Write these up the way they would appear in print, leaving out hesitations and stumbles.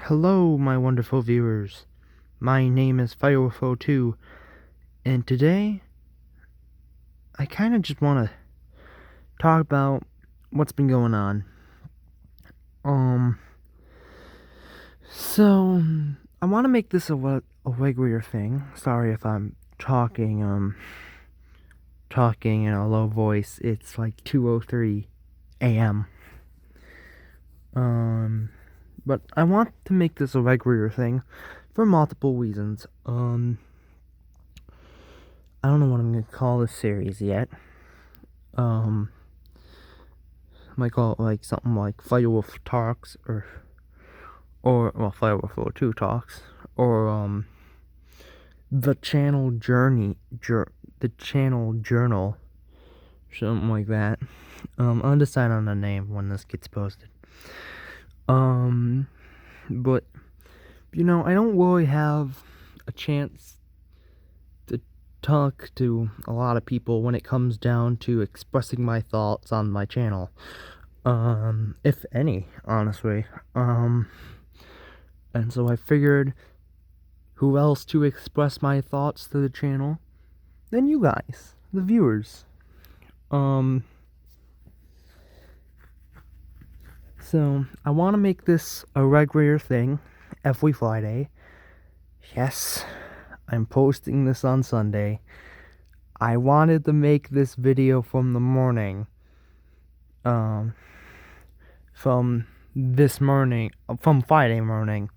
Hello, my wonderful viewers. My name is Firewolf02, and today I kind of just want to talk about what's been going on. So I want to make this a regular thing. Sorry if I'm talking in a low voice. It's like 2:03 a.m. But I want to make this a regular thing for multiple reasons. I don't know what I'm gonna call this series yet. I might call it like something like Firewolf Talks or Firewolf 02 Talks, or the channel the channel journal, something like that. I'll decide on a name when this gets posted. But I don't really have a chance to talk to a lot of people when it comes down to expressing my thoughts on my channel. If any, honestly. And so I figured, who else to express my thoughts to the channel than you guys, the viewers. So I want to make this a regular thing every Friday. Yes, I'm posting this on Sunday. I wanted to make this video from the morning. From Friday morning.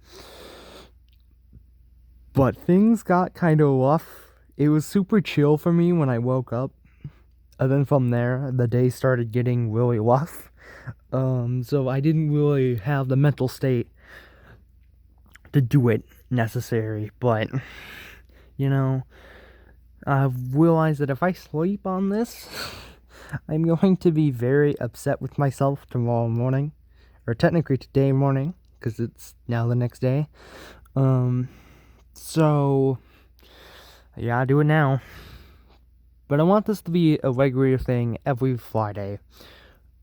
But things got kind of rough. It was super chill for me when I woke up. And then from there, the day started getting really rough. So I didn't really have the mental state to do it necessary. But, I've realized that if I sleep on this, I'm going to be very upset with myself tomorrow morning. Or technically today morning, because it's now the next day. So I gotta do it now. But I want this to be a regular thing every Friday.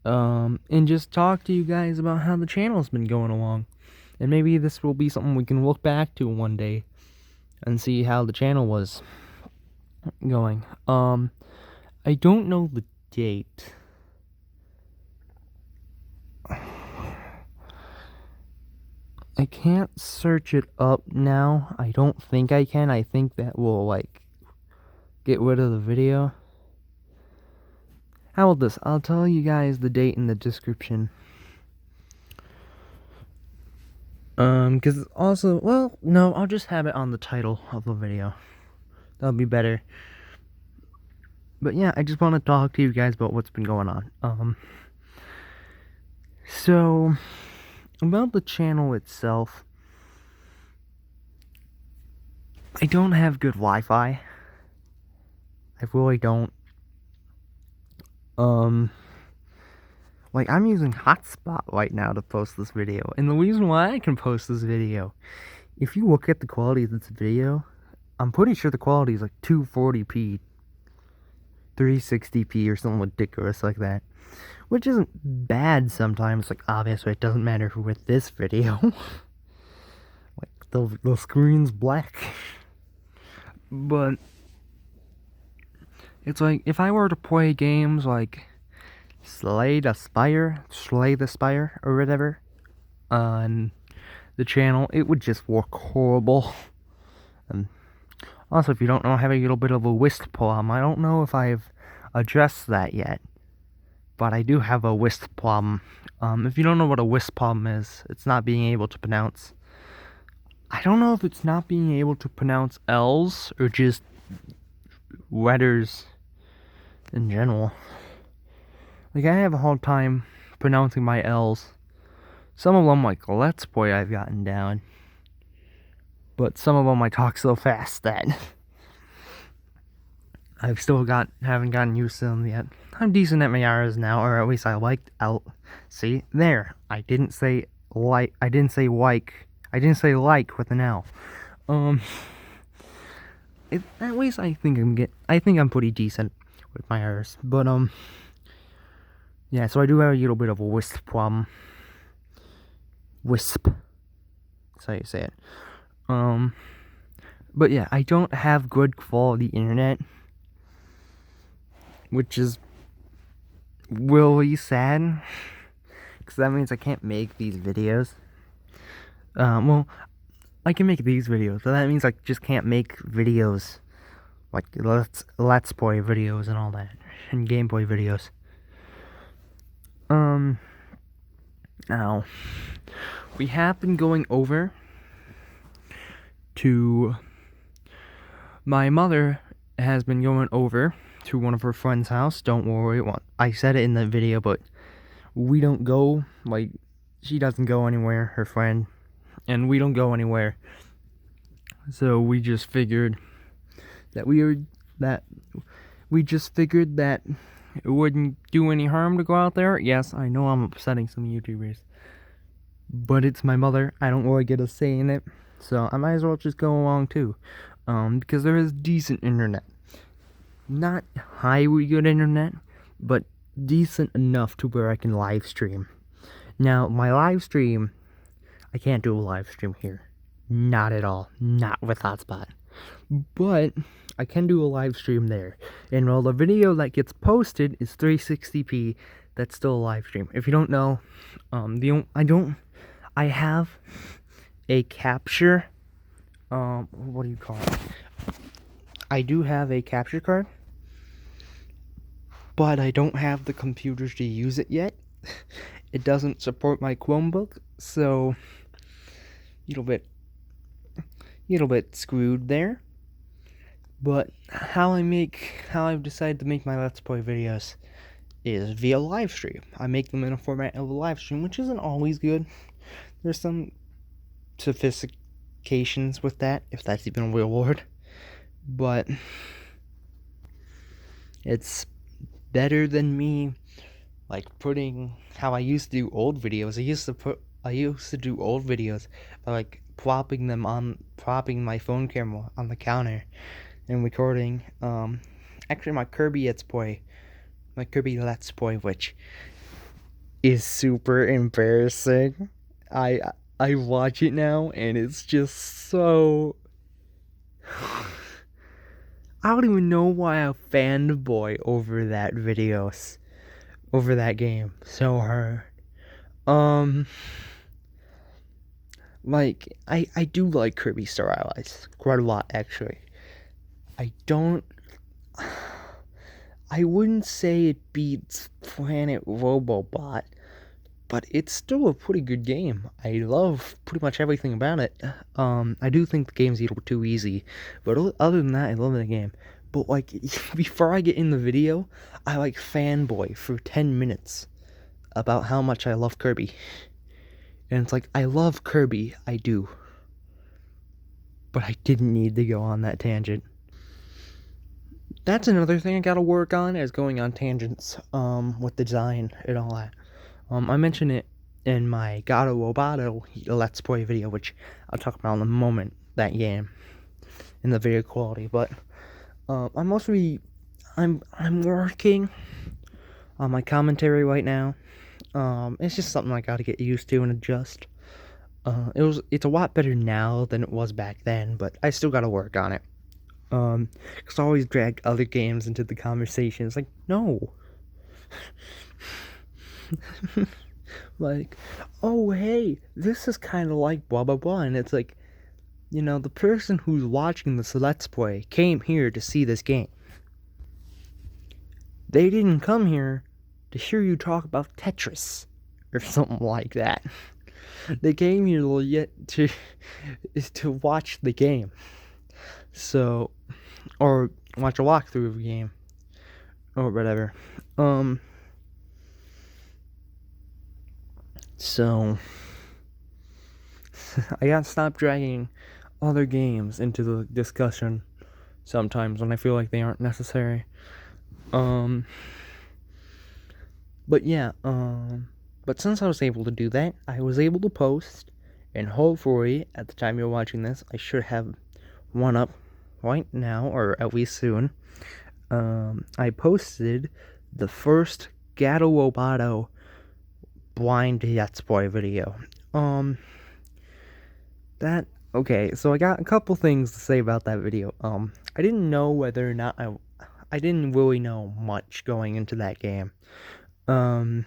And just talk to you guys about how the channel's been going along. And maybe this will be something we can look back to one day and see how the channel was going. I don't know the date. I can't search it up now. I don't think I can. I think that will, get rid of the video. How about this? I'll tell you guys the date in the description. Because also, no, I'll just have it on the title of the video. That'll be better. But yeah, I just want to talk to you guys about what's been going on. So, about the channel itself, I don't have good Wi-Fi. I really don't. I'm using Hotspot right now to post this video. And the reason why I can post this video, if you look at the quality of this video, I'm pretty sure the quality is like 240p, 360p, or something ridiculous like that. Which isn't bad sometimes. Obviously it doesn't matter with this video. The screen's black. But it's like, if I were to play games like Slay the Spire, or whatever, on the channel, it would just work horrible. And also, if you don't know, I have a little bit of a wisp problem. I don't know if I've addressed that yet, but I do have a wisp problem. If you don't know what a wisp problem is, it's not being able to pronounce. I don't know if it's not being able to pronounce L's or just letters in general. I have a hard time pronouncing my L's. Some of them, like Let's Play, I've gotten down. But some of them I talk so fast that I've still haven't gotten used to them yet. I'm decent at my R's now, or at least I liked out. See, there. I didn't say like with an L. At least I think I'm pretty decent with my R's. But yeah, so I do have a little bit of a wisp problem. Wisp. That's how you say it. But yeah, I don't have good quality internet, which is really sad, because that means I can't make these videos. Well, I can make these videos, but that means I just can't make videos like let's play videos and all that, and gameplay videos. Now, we have been going over to, my mother has been going over to one of her friend's house. Don't worry, I said it in the video, but we don't go, like, she doesn't go anywhere, her friend, and we don't go anywhere. So we just figured that it wouldn't do any harm to go out there. Yes, I know I'm upsetting some YouTubers, but it's my mother. I don't really get a say in it, so I might as well just go along too. Because there is decent internet. Not highly good internet, but decent enough to where I can live stream. Now, my live stream, I can't do a live stream here. Not at all. Not with Hotspot. But I can do a live stream there. And while the video that gets posted is 360p, that's still a live stream. If you don't know, I have a capture, what do you call it? I do have a capture card, but I don't have the computers to use it yet. It doesn't support my Chromebook, so little bit screwed there. But how I've decided to make my Let's Play videos is via live stream. I make them in a format of a live stream, which isn't always good. There's some sophistications with that, if that's even a real word. But it's better than me, like, putting how I used to do old videos. I used to do old videos by, like, propping my phone camera on the counter and recording. Actually, my Kirby Let's Play, which is super embarrassing. I watch it now and it's just so. I don't even know why I fanboy over that game so hard. Like, I do like Kirby Star Allies quite a lot, actually. I wouldn't say it beats Planet Robobot, but it's still a pretty good game. I love pretty much everything about it. I do think the game's a little too easy, but other than that, I love the game. But, like, before I get in the video, I, like, fanboy for 10 minutes about how much I love Kirby. And it's like, I love Kirby, I do. But I didn't need to go on that tangent. That's another thing I gotta work on, is going on tangents, with design and all that. I mentioned it in my Gato Roboto Let's Play video, which I'll talk about in a moment, that game, in the video quality, but, I'm working on my commentary right now. It's just something I gotta get used to and adjust. It's a lot better now than it was back then, but I still gotta work on it. Because I always drag other games into the conversation. It's like, no. Like, oh, hey, this is kind of like blah, blah, blah. And it's like, you know, the person who's watching this Let's Play came here to see this game. They didn't come here to hear you talk about Tetris or something like that. They came here to watch the game. So, or watch a walkthrough of the game, or whatever. So, I gotta stop dragging other games into the discussion sometimes when I feel like they aren't necessary. But yeah, but since I was able to do that, I was able to post, and hopefully, at the time you're watching this, I should have one up right now, or at least soon. I posted the first Gato Roboto blind Let's Play video. Okay, so I got a couple things to say about that video. I didn't know whether or not I didn't really know much going into that game. Um,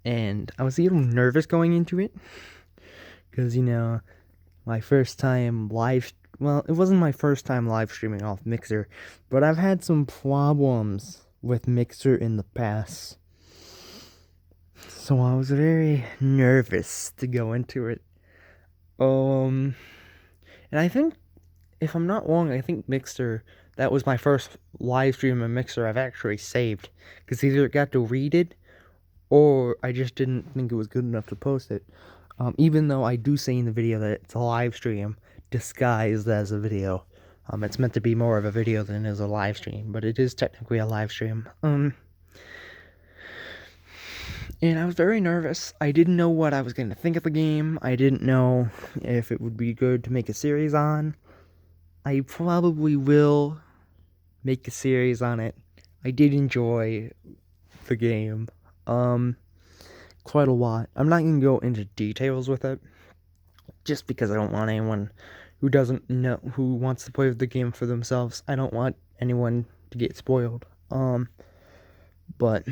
and I was a little nervous going into it because my first time well, it wasn't my first time live streaming off Mixer, but I've had some problems with Mixer in the past. So I was very nervous to go into it. And I think, if I'm not wrong, I think Mixer, that was my first live stream on Mixer I've actually saved. Because either it got deleted, or I just didn't think it was good enough to post it. Even though I do say in the video that it's a live stream disguised as a video. It's meant to be more of a video than it is a live stream, but it is technically a live stream. And I was very nervous. I didn't know what I was going to think of the game. I didn't know if it would be good to make a series on. I probably will make a series on it. I did enjoy the game quite a lot. I'm not going to go into details with it, just because I don't want anyone who doesn't know, who wants to play the game for themselves. I don't want anyone to get spoiled. But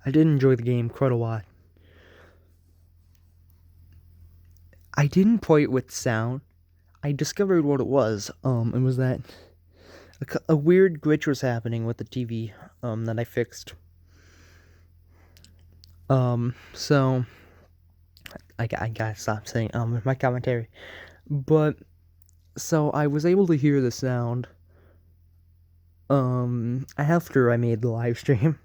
I did enjoy the game quite a lot. I didn't play it with sound. I discovered what it was. It was that a weird glitch was happening with the TV, that I fixed. So I gotta stop saying, my commentary. But, so I was able to hear the sound, after I made the live stream.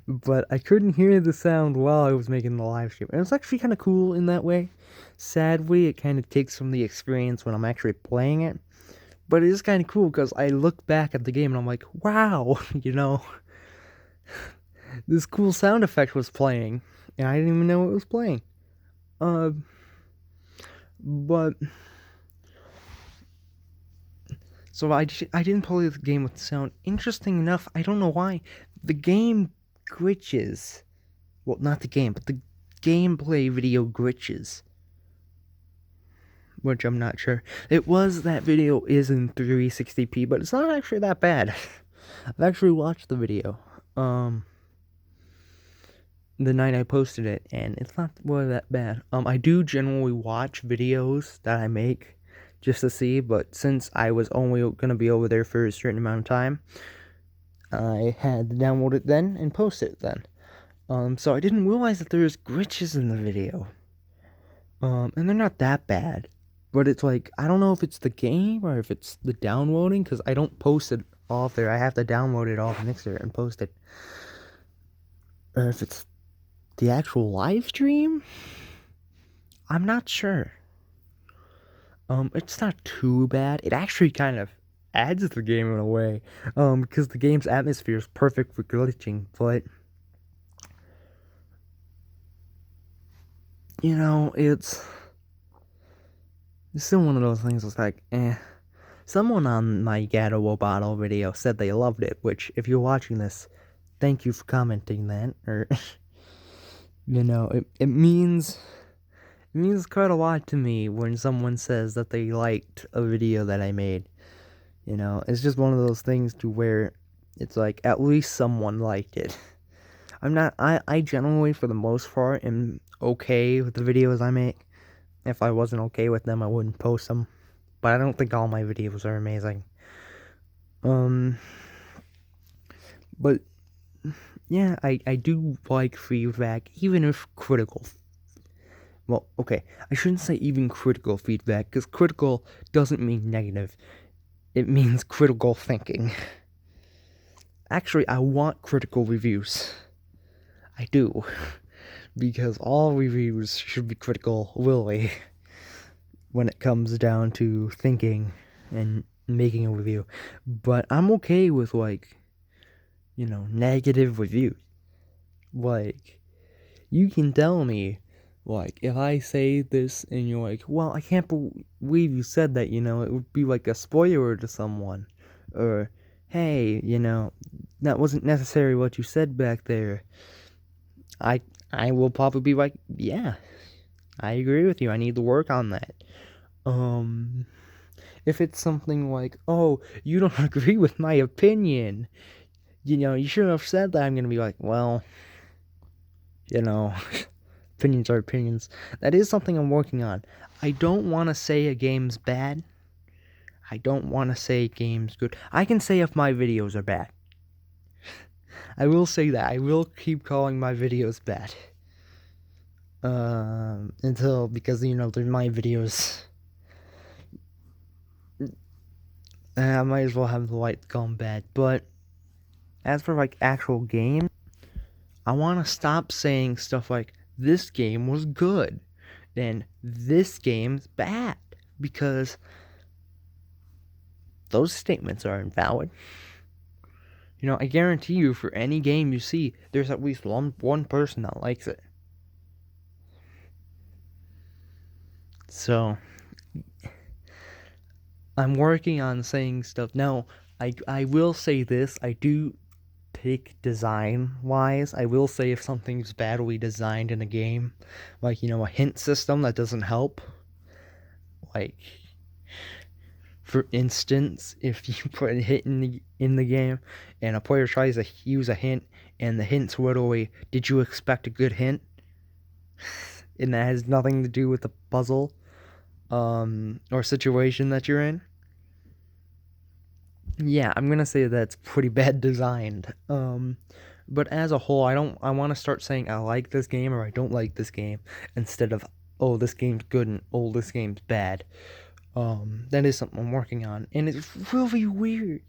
But I couldn't hear the sound while I was making the live stream. And it was actually kind of cool in that way. Sadly, it kind of takes from the experience when I'm actually playing it. But it is kind of cool because I look back at the game and I'm like, wow, this cool sound effect was playing. And I didn't even know it was playing. But so I didn't play the game with sound. Interesting enough, I don't know why, the game glitches. Well, not the game, but the gameplay video glitches. Which I'm not sure. It was, that video is in 360p, but it's not actually that bad. I've actually watched the video. The night I posted it, and it's not really that bad. I do generally watch videos that I make just to see, but since I was only gonna be over there for a certain amount of time, I had to download it then and post it then. So I didn't realize that there's glitches in the video. And they're not that bad, but it's like, I don't know if it's the game or if it's the downloading, because I don't post it off there. I have to download it off Mixer and post it. Or if it's the actual live stream, I'm not sure. It's not too bad. It actually kind of adds to the game in a way, because the game's atmosphere is perfect for glitching, but it's still one of those things that's like, eh. Someone on my Gato Wobato video said they loved it, which, if you're watching this, thank you for commenting that, or, it means quite a lot to me when someone says that they liked a video that I made. It's just one of those things to where it's like, at least someone liked it. I generally, for the most part, am okay with the videos I make. If I wasn't okay with them, I wouldn't post them. But I don't think all my videos are amazing. But, yeah, I do like feedback, even if critical. Well, okay, I shouldn't say even critical feedback, because critical doesn't mean negative. It means critical thinking. Actually, I want critical reviews. I do. Because all reviews should be critical, really, when it comes down to thinking and making a review. But I'm okay with, negative reviews. You can tell me, if I say this and you're like, well, I can't believe you said that, it would be like a spoiler to someone. Or, hey, that wasn't necessarily what you said back there. I will probably be like, yeah, I agree with you. I need to work on that. If it's something like, oh, you don't agree with my opinion, you shouldn't have said that. I'm gonna be like, well, opinions are opinions. That is something I'm working on. I don't want to say a game's bad. I don't want to say a game's good. I can say if my videos are bad. I will say that. I will keep calling my videos bad. Because they're my videos. I might as well have the light gone bad. But as for like actual games, I want to stop saying stuff like, this game was good, and this game's bad, because those statements are invalid. I guarantee you, for any game you see, there's at least one person that likes it. So, I'm working on saying stuff. Now, I will say this, I do pick design-wise. I will say if something's badly designed in a game, like, a hint system that doesn't help. Like, for instance, if you put a hint in the game, and a player tries to use a hint, and the hint's literally, did you expect a good hint? And that has nothing to do with the puzzle, or situation that you're in. Yeah, I'm gonna say that's pretty bad designed. But as a whole, I want to start saying I like this game or I don't like this game, instead of, oh, this game's good and, oh, this game's bad. That is something I'm working on, and it's really weird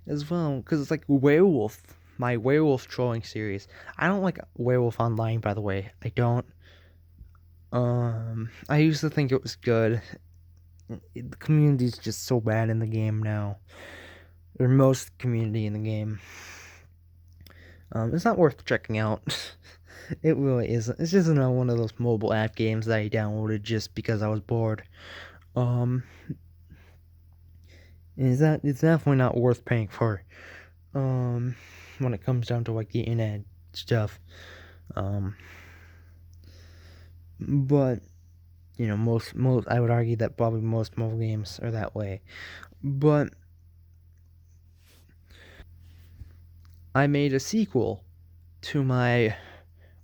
as well, because it's like my werewolf trolling series. I don't like Werewolf Online, by the way. I don't. I used to think it was good. The community's just so bad in the game now. Or most community in the game. It's not worth checking out. It really isn't. It's just another one of those mobile app games that I downloaded just because I was bored. It's definitely not worth paying for. When it comes down to like the internet stuff. But most I would argue that probably most mobile games are that way. But I made a sequel to my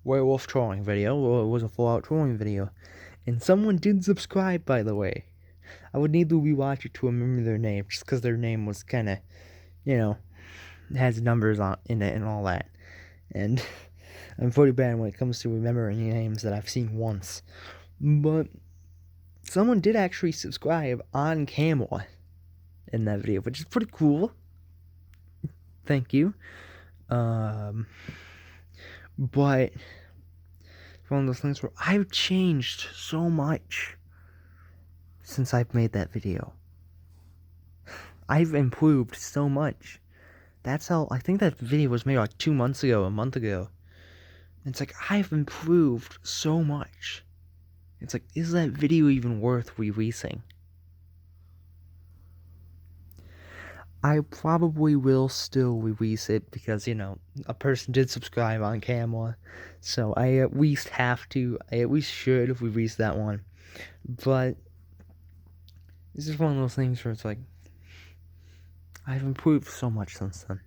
werewolf trolling video. Well, it was a full-out trolling video, and someone did subscribe, by the way. I would need to rewatch it to remember their name, just because their name was kind of, has numbers in it and all that. And I'm pretty bad when it comes to remembering names that I've seen once. But someone did actually subscribe on camera in that video, which is pretty cool. Thank you. But it's one of those things where I've changed so much since I've made that video. I've improved so much. That's how, I think that video was made like 2 months ago, a month ago. It's like, I've improved so much. It's like, is that video even worth releasing? I probably will still release it because, a person did subscribe on camera. So I at least should release that one. But it's just one of those things where it's like, I've improved so much since then.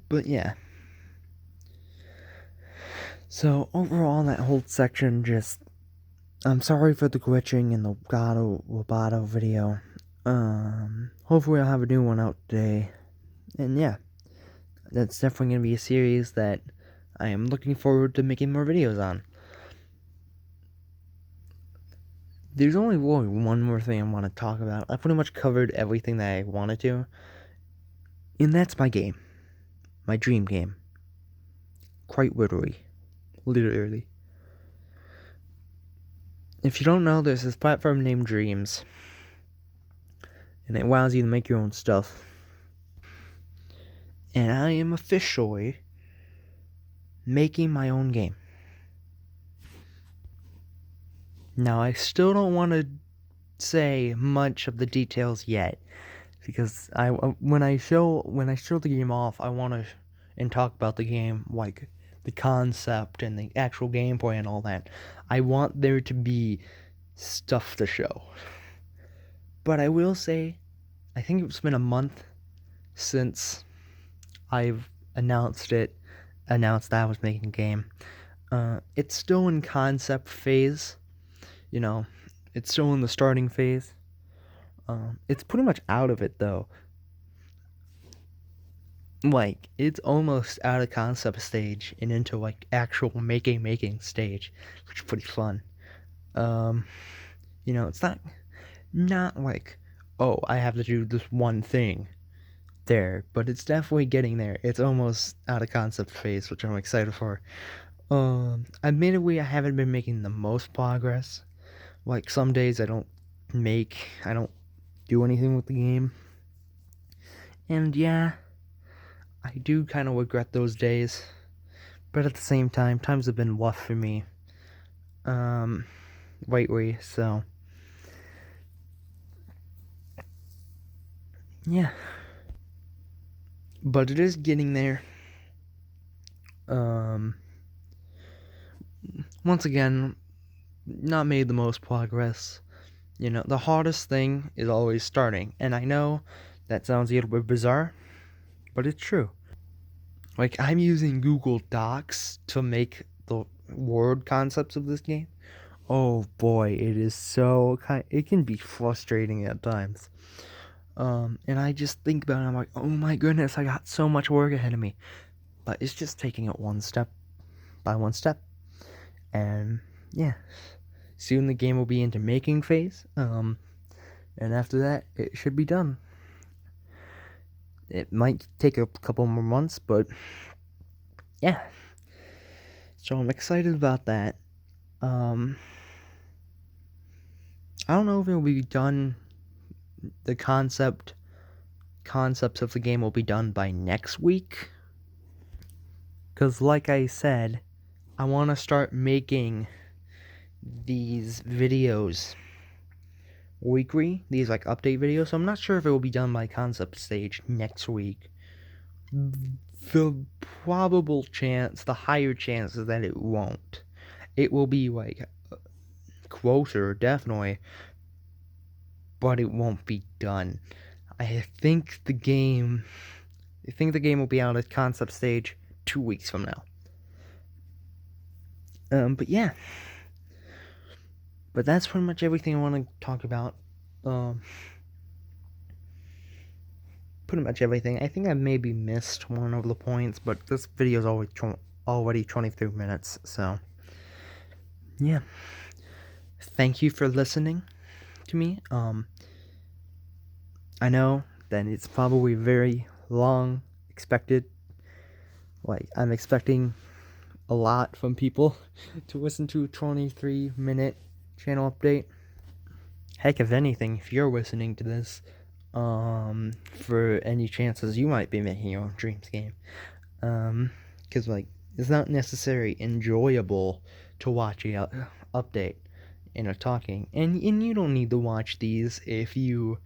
But yeah. So overall, that whole section just, I'm sorry for the glitching in the Gato Roboto video. Hopefully I'll have a new one out today. And yeah, that's definitely going to be a series that I am looking forward to making more videos on. There's only really one more thing I want to talk about. I pretty much covered everything that I wanted to. And that's my game. My dream game. Quite literally. Literally. If you don't know, there's this platform named Dreams. And it allows you to make your own stuff. And I am officially making my own game. Now, I still don't want to say much of the details yet, because when I show the game off, I want to and talk about the game like the concept and the actual gameplay and all that. I want there to be stuff to show. But I will say, I think it's been a month since I've announced that I was making a game. It's still in concept phase, it's still in the starting phase. It's pretty much out of it though. Like, it's almost out of concept stage and into like actual making stage, which is pretty fun. It's not like, oh, I have to do this one thing there, but it's definitely getting there. It's almost out of concept phase, which I'm excited for. Admittedly, I haven't been making the most progress. Like, some days I don't do anything with the game. And yeah, I do kind of regret those days. But at the same time, times have been rough for me. Lately, so yeah. But it is getting there. Once again, not made the most progress. The hardest thing is always starting. And I know that sounds a little bit bizarre, but it's true. Like, I'm using Google Docs to make the word concepts of this game. Oh boy, it can be frustrating at times. And I just think about it, I'm like, oh my goodness, I got so much work ahead of me. But it's just taking it one step by one step. And yeah, soon the game will be into making phase. And after that, it should be done. It might take a couple more months, but yeah. So I'm excited about that. I don't know if it will be done. The concepts of the game will be done by next week. Because like I said, I want to start making these videos weekly, these like update videos. So I'm not sure if it will be done by concept stage next week. The higher chance is that it won't. It will be like closer, definitely, but it won't be done. I think the game will be out at concept stage 2 weeks from now. But yeah. But that's pretty much everything I want to talk about. Pretty much everything. I think I maybe missed one of the points, but this video is already 23 minutes, so yeah. Thank you for listening to me. I know that it's probably very long expected. Like, I'm expecting a lot from people to listen to a 23-minute channel update. Heck, if anything, if you're listening to this, for any chances you might be making your own dreams game, because like, it's not necessarily enjoyable to watch a update and a talking, and you don't need to watch these if you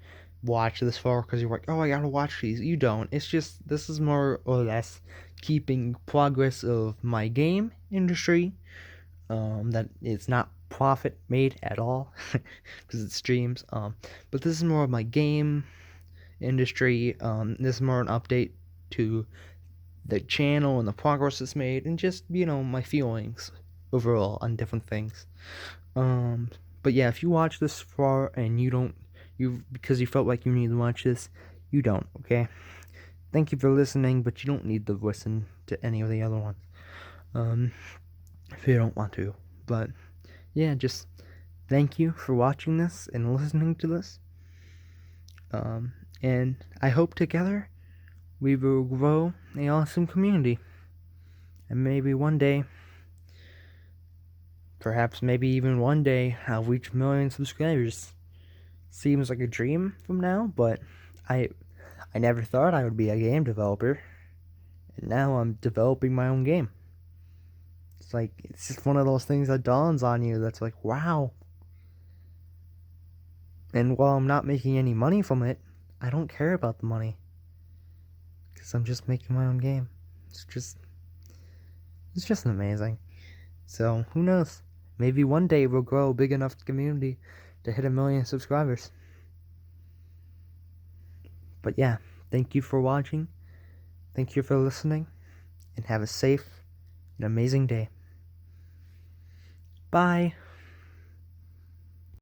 watch this far because you're like, oh, I gotta watch these. You don't. It's just, this is more or less keeping progress of my game industry, that it's not profit made at all because it streams, but this is more of my game industry. This is more an update to the channel and the progress it's made, and just, my feelings overall on different things. But yeah, if you watch this far and because you felt like you need to watch this, you don't, okay? Thank you for listening, but you don't need to listen to any of the other ones, if you don't want to. But yeah, just thank you for watching this and listening to this. And I hope together we will grow an awesome community. And maybe one day, perhaps maybe even one day, I'll reach 1 million subscribers. Seems like a dream from now, but I never thought I would be a game developer. And now I'm developing my own game. It's just one of those things that dawns on you that's like, wow. And while I'm not making any money from it, I don't care about the money, because I'm just making my own game. It's just, It's just amazing. So, who knows? Maybe one day we'll grow a big enough community to hit 1 million subscribers. But yeah, thank you for watching. Thank you for listening. And have a safe and amazing day. Bye.